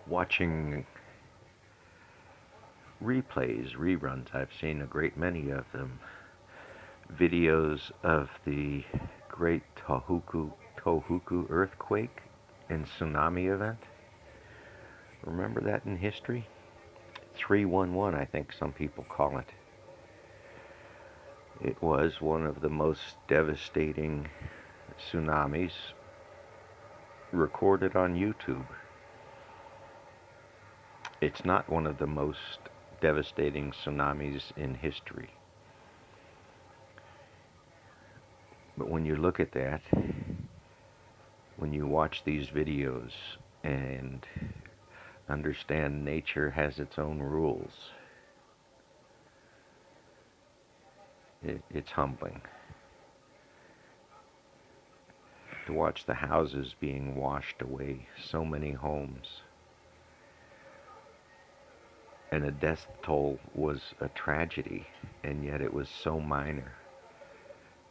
watching replays, reruns. I've seen a great many of them. Videos of the great Tohuku Earthquake and tsunami event. Remember that in history? 311, I think some people call it. It was one of the most devastating tsunamis recorded on YouTube. It's not one of the most devastating tsunamis in history. But when you look at that, when you watch these videos and understand nature has its own rules, it's humbling. To watch the houses being washed away, so many homes. And the death toll was a tragedy, and yet it was so minor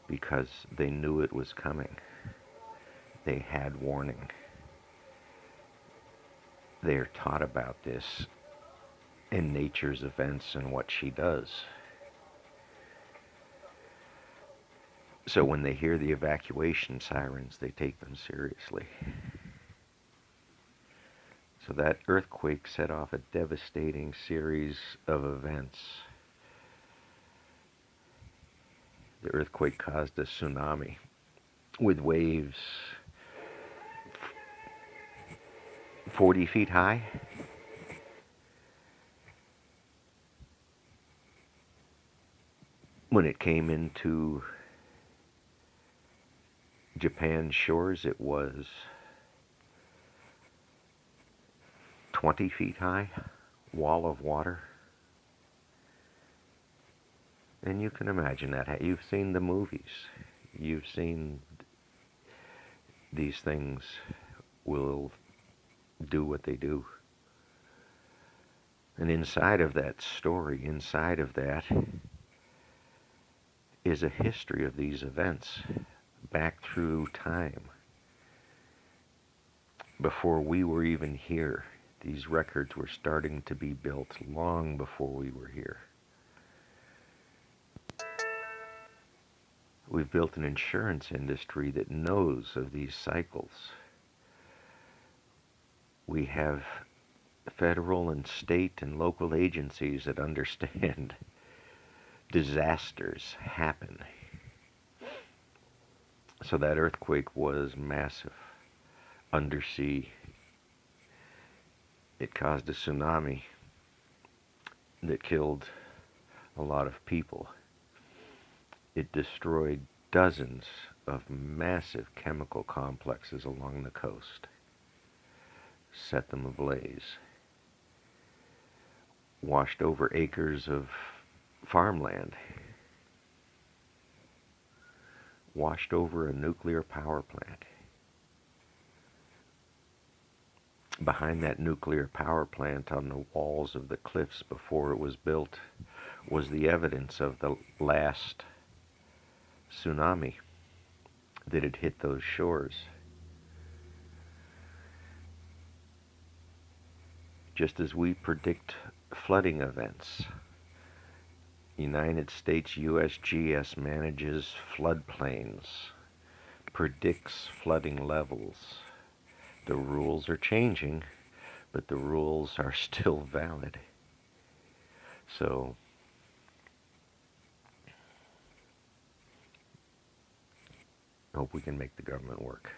because they knew it was coming. They had warning. They are taught about this in nature's events and what she does. So when they hear the evacuation sirens, they take them seriously. So that earthquake set off a devastating series of events. The earthquake caused a tsunami with waves 40 feet high. When it came into Japan's shores, it was 20 feet high, wall of water. And you can imagine that. You've seen the movies. You've seen these things will do what they do. And inside of that story, inside of that, is a history of these events back through time. Before we were even here, these records were starting to be built long before we were here. We've built an insurance industry that knows of these cycles. We have federal and state and local agencies that understand disasters happen. So that earthquake was massive, undersea. It caused a tsunami that killed a lot of people. It destroyed dozens of massive chemical complexes along the coast, set them ablaze, washed over acres of farmland, washed over a nuclear power plant. Behind that nuclear power plant, on the walls of the cliffs before it was built, was the evidence of the last tsunami that had hit those shores. Just as we predict flooding events, United States USGS manages floodplains, predicts flooding levels. The rules are changing, but the rules are still valid. So I hope we can make the government work.